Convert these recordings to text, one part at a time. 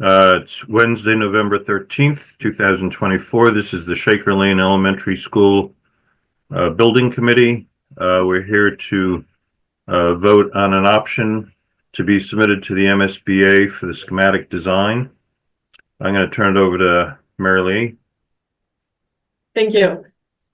It's Wednesday, November 13th, 2024. This is the Shaker Lane Elementary School Building Committee. We're here to vote on an option to be submitted to the MSBA for the schematic design. I'm going to turn it over to Mary Lee. Thank you.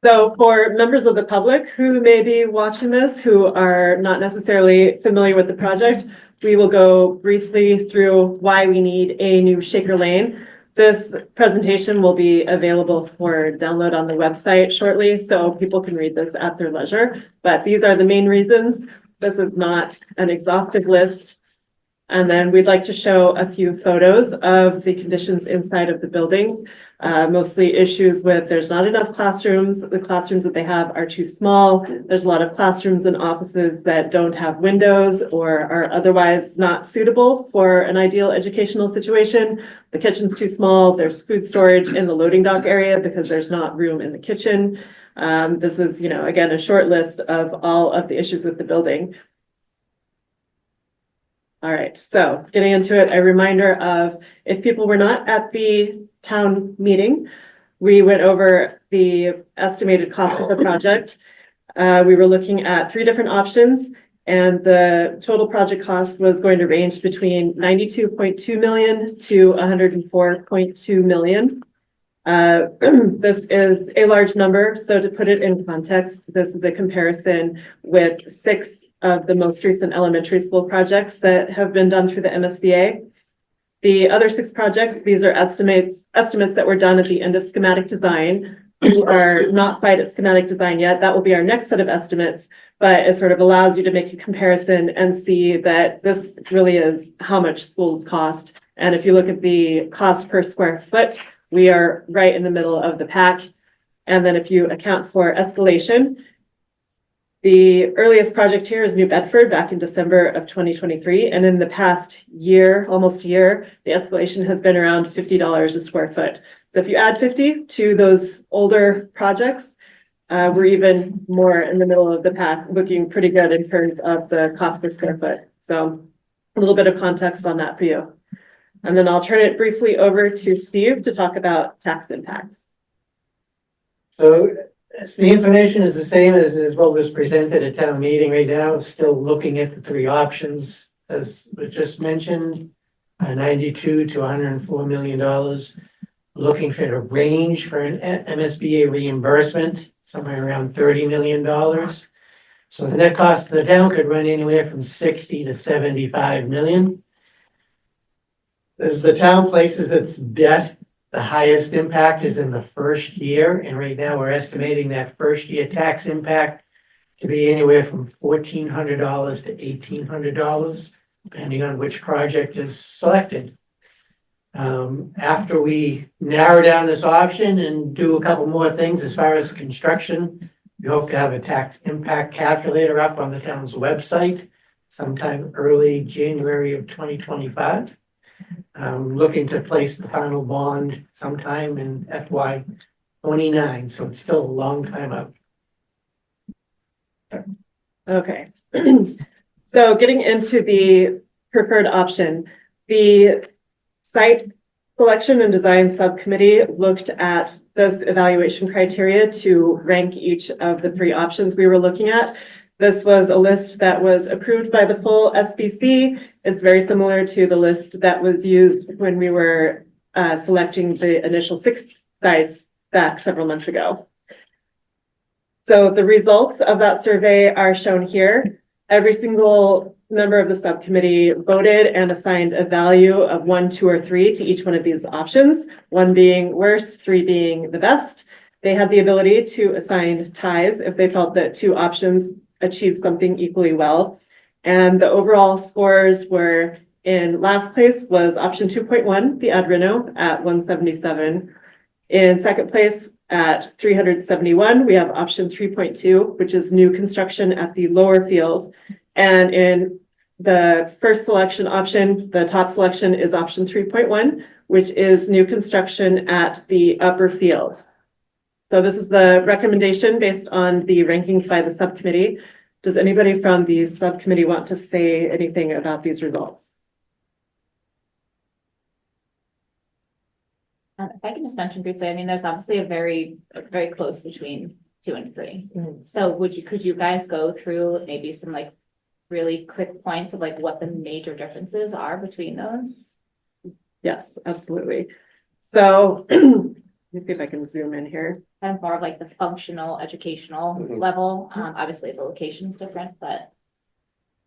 So for members of the public who may be watching this, who are not necessarily familiar with the project, we will go briefly through why we need a new Shaker Lane. This presentation will be available for download on the website shortly, so people can read this at their leisure. But these are the main reasons. This is not an exhaustive list. And then we'd like to show a few photos of the conditions inside of the buildings, mostly issues with there's not enough classrooms. The classrooms that they have are too small. There's a lot of classrooms and offices that don't have windows or are otherwise not suitable for an ideal educational situation. The kitchen's too small. There's food storage in the loading dock area because there's not room in the kitchen. This is, again, a short list of all of the issues with the building. All right, so getting into it, a reminder of if people were not at the town meeting, we went over the estimated cost of the project. We were looking at 3 different options, and the total project cost was going to range between $92.2 million to $104.2 million. This is a large number, so to put it in context, this is a comparison with 6 of the most recent elementary school projects that have been done through the MSBA. The other 6 projects, these are estimates that were done at the end of schematic design. We are not quite at schematic design yet. That will be our next set of estimates, but it sort of allows you to make a comparison and see that this really is how much schools cost. And if you look at the cost per square foot, we are right in the middle of the pack. And then if you account for escalation, the earliest project here is New Bedford back in December of 2023. And in the past year, almost a year, the escalation has been around $50 a square foot. So if you add 50 to those older projects, we're even more in the middle of the pack, looking pretty good in terms of the cost per square foot. So a little bit of context on that for you. And then I'll turn it briefly over to Steve to talk about tax impacts. So the information is the same as what was presented at town meeting right now. Still looking at the 3 options, as was just mentioned, $92 to $104 million. Looking for a range for an MSBA reimbursement, somewhere around $30 million. So the net cost of the town could run anywhere from 60 to 75 million. As the town places its debt, the highest impact is in the first year, and right now we're estimating that first year tax impact to be anywhere from $1,400 to $1,800, depending on which project is selected. After we narrow down this option and do a couple more things as far as construction, we hope to have a tax impact calculator up on the town's website sometime early January of 2025. Looking to place the final bond sometime in FY 29, so it's still a long time out. Okay, so getting into the preferred option, the site selection and design subcommittee looked at this evaluation criteria to rank each of the 3 options we were looking at. This was a list that was approved by the full SBC. It's very similar to the list that was used when we were selecting the initial 6 sites back several months ago. So the results of that survey are shown here. Every single member of the subcommittee voted and assigned a value of 1, 2, or 3 to each one of these options, 1 being worst, 3 being the best. They had the ability to assign ties if they felt that 2 options achieved something equally well. And the overall scores were, in last place was option 2.1, the Ad Reno at 177. In second place at 371, we have option 3.2, which is new construction at the lower field. And in the first selection option, the top selection is option 3.1, which is new construction at the upper field. So this is the recommendation based on the rankings by the subcommittee. Does anybody from the subcommittee want to say anything about these results? If I can just mention briefly, I mean, there's obviously it's very close between 2 and 3. So could you guys go through maybe some like really quick points of like what the major differences are between those? Yes, absolutely. So let me see if I can zoom in here. Kind of more of like the functional, educational level. Obviously the location is different, but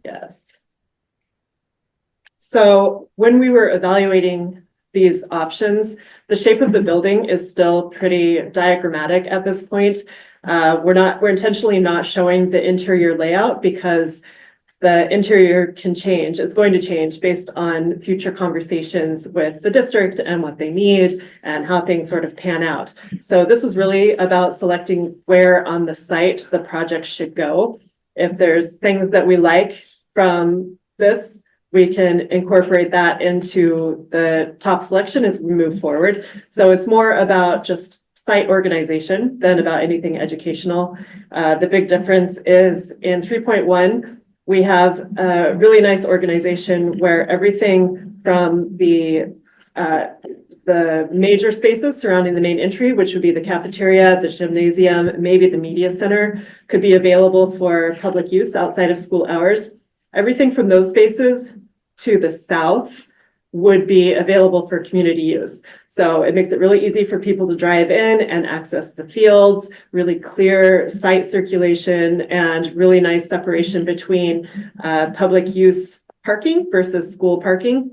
Yes. So when we were evaluating these options, the shape of the building is still pretty diagrammatic at this point. We're intentionally not showing the interior layout because the interior can change. It's going to change based on future conversations with the district and what they need and how things sort of pan out. So this was really about selecting where on the site the project should go. If there's things that we like from this, we can incorporate that into the top selection as we move forward. So it's more about just site organization than about anything educational. The big difference is in 3.1, we have a really nice organization where everything from the major spaces surrounding the main entry, which would be the cafeteria, the gymnasium, maybe the media center, could be available for public use outside of school hours. Everything from those spaces to the south would be available for community use. So it makes it really easy for people to drive in and access the fields, really clear site circulation, and really nice separation between public use parking versus school parking.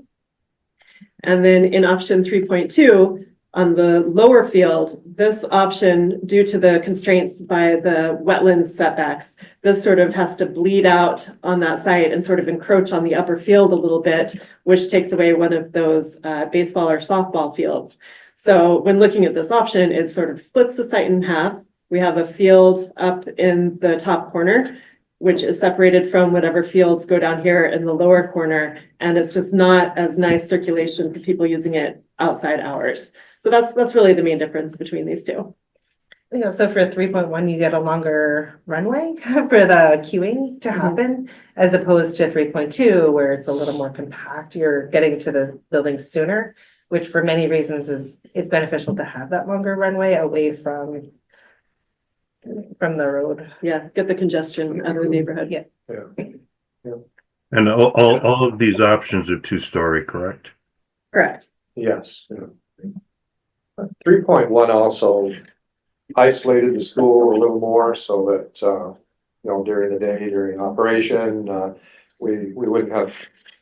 And then in option 3.2, on the lower field, this option, due to the constraints by the wetlands setbacks, this sort of has to bleed out on that site and sort of encroach on the upper field a little bit, which takes away one of those baseball or softball fields. So when looking at this option, it sort of splits the site in half. We have a field up in the top corner, which is separated from whatever fields go down here in the lower corner. And it's just not as nice circulation for people using it outside hours. So that's really the main difference between these two. So for 3.1, you get a longer runway for the queuing to happen, as opposed to 3.2, where it's a little more compact. You're getting to the building sooner, which for many reasons it's beneficial to have that longer runway away from the road. Yeah, get the congestion out of the neighborhood. Yeah. And all of these options are 2-story, correct? Correct. Yes. 3.1 also isolated the school a little more so that, during the day, during operation, we wouldn't have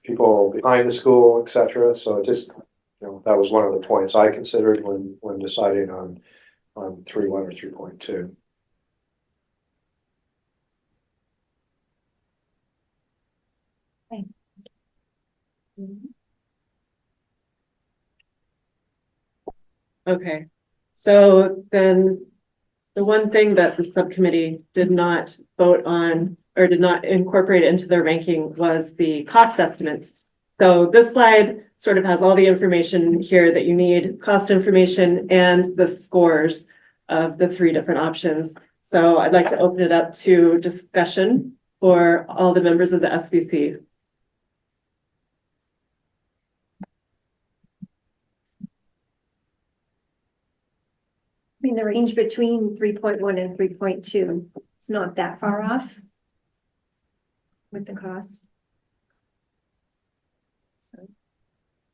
people behind the school, et cetera. So it just, that was one of the points I considered when deciding on 3.1 or 3.2. Okay, so then the one thing that the subcommittee did not vote on or did not incorporate into their ranking was the cost estimates. So this slide sort of has all the information here that you need, cost information and the scores of the 3 different options. So I'd like to open it up to discussion for all the members of the SBC. I mean, the range between 3.1 and 3.2, it's not that far off with the cost.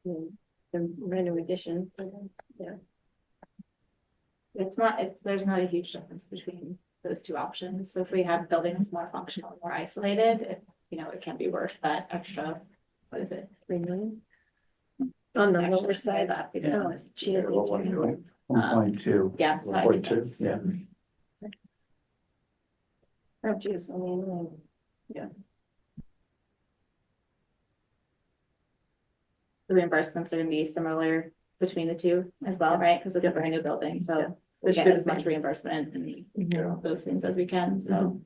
So, the random addition, yeah. There's not a huge difference between those 2 options. So if we have buildings more functional, and more isolated, it can be worth that extra, what is it, 3 million? On the Section lower side, that, no, it's cheese. Yeah, so I think 1.2, that's- Oh, geez, I mean, the reimbursements are gonna be similar between the 2 as well, right? Because it's a brand new building, so we It should get be as the much same. reimbursement and Yeah. those things as we can, so.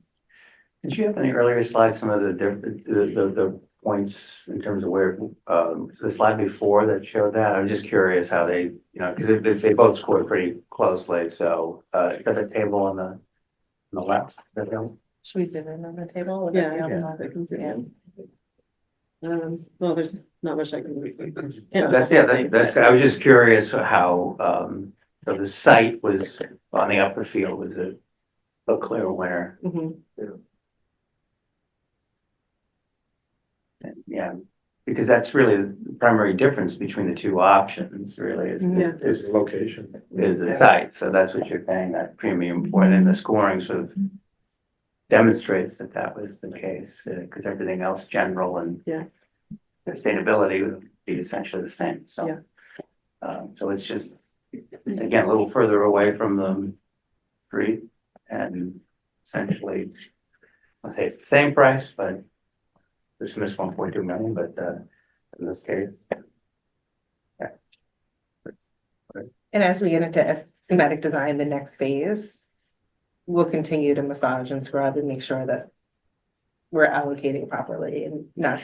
Did you have any earlier slides, some of the points in terms of where, the slide before that showed that? I'm just curious how they, because they both scored pretty closely, so, got the table on the left? Should we zoom in on the table? Would Yeah, that be yeah, helpful? I can see it. Well, there's not much I can. That's, yeah, that's good. I was just curious how, so the site was on the upper field, was a clear winner. Mhm. And, yeah, because that's really the primary difference between the two options, really, Yeah. Is the location. is the site. So that's what you're paying that premium for, and then the scoring sort of demonstrates that that was the case, because everything else, general and Yeah. sustainability would be essentially the same, so. Yeah. So it's just, again, a little further away from the street and essentially, I'll say it's the same price, but this is 1.2 million, but, in this case. Yeah. And as we get into schematic design, the next phase, we'll continue to massage and scrub and make sure that we're allocating properly and not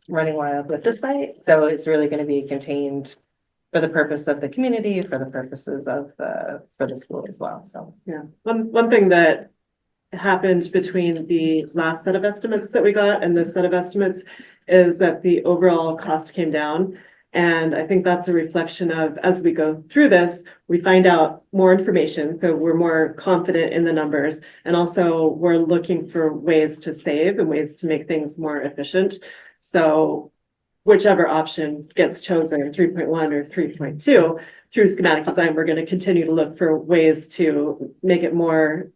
running wild with the site. So it's really going to be contained for the purpose of the community, for the purposes of for the school as well, so. Yeah, one thing that happened between the last set of estimates that we got and this set of estimates is that the overall cost came down. And I think that's a reflection of, as we go through this, we find out more information, so we're more confident in the numbers. And also, we're looking for ways to save and ways to make things more efficient. So whichever option gets chosen, 3.1 or 3.2, through schematic design, we're going to continue to look for ways to make it more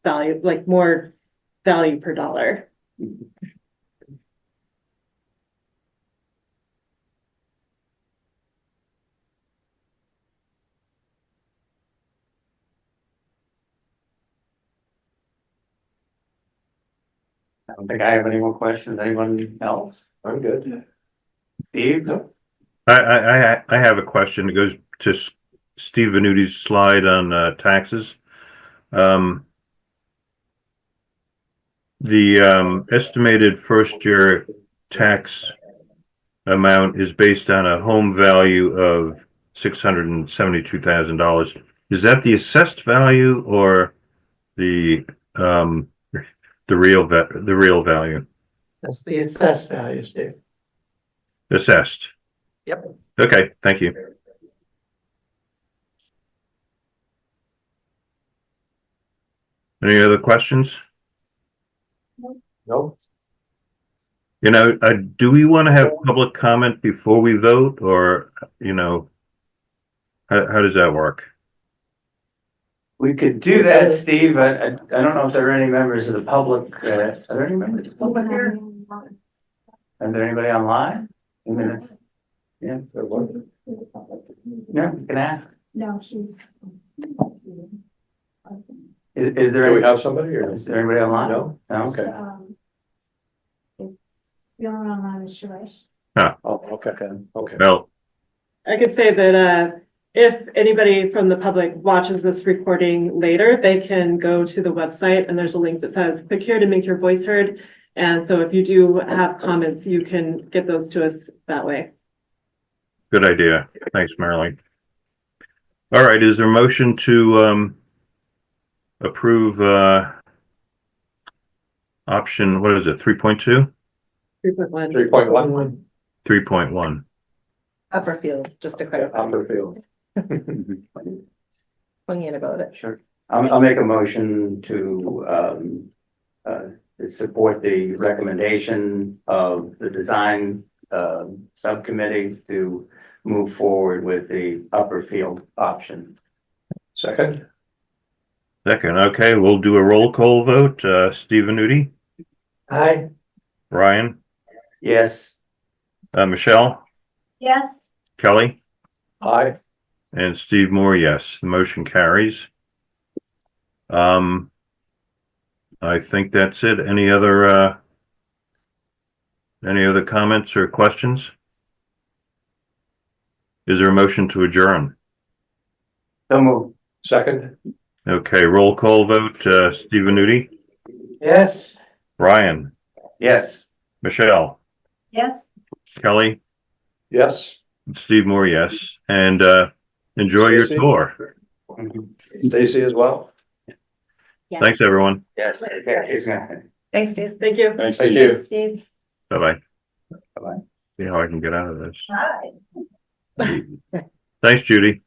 value, like more value per dollar. I don't think I have any more questions. Anyone else? I'm good. Steve? I have a question. It goes to Steve Venuti's slide on taxes. The estimated first year tax amount is based on a home value of $672,000. Is that the assessed value or the real value? That's the assessed value, Steve. Assessed. Yep. Okay, thank you. Any other questions? No? You know, do we want to have public comment before we vote, or, you know, how does that work? We could do that, Steve. I don't know if there are any members of the public, are there any members of the public here? Is there anybody online? A few minutes. Yeah, There was. yeah, you can ask. No, she's. Is Do we there, have somebody or? is there anybody online? No? No? Okay. It's, the only online is Suresh. Oh, okay, okay. Well, I could say that if anybody from the public watches this recording later, they can go to the website and there's a link that says click here to make your voice heard. And so if you do have comments, you can get those to us that way. good idea. Thanks, Marilyn. All right, is there a motion to approve option, what is it, 3.2? 3.1. 3.1. 3.1. Upper field, just to clarify, Upper field. poignant about it. Sure. I'll make a motion to support the recommendation of the design subcommittee to move forward with the upper field option. Second? Second, okay, we'll do a roll call vote. Steve Venuti, Aye. Ryan, Yes. Michelle, Yes. Kelly, Aye. and Steve Moore, yes. The motion carries. I think that's it. Any other comments or questions? Is there a motion to adjourn? So move. Second? Okay, roll call vote. Steve Venuti, Yes. Ryan, Yes. Michelle, Yes. Kelly, Yes. and Steve Moore, yes. And enjoy your Stacy? tour. Stacy as well? Yes. Thanks, everyone. Yes. Okay. Thanks, Steve. Thank you. Thank you. Steve. Bye-bye. Bye-bye. See how I can get out of this. Hi. Thanks, Judy.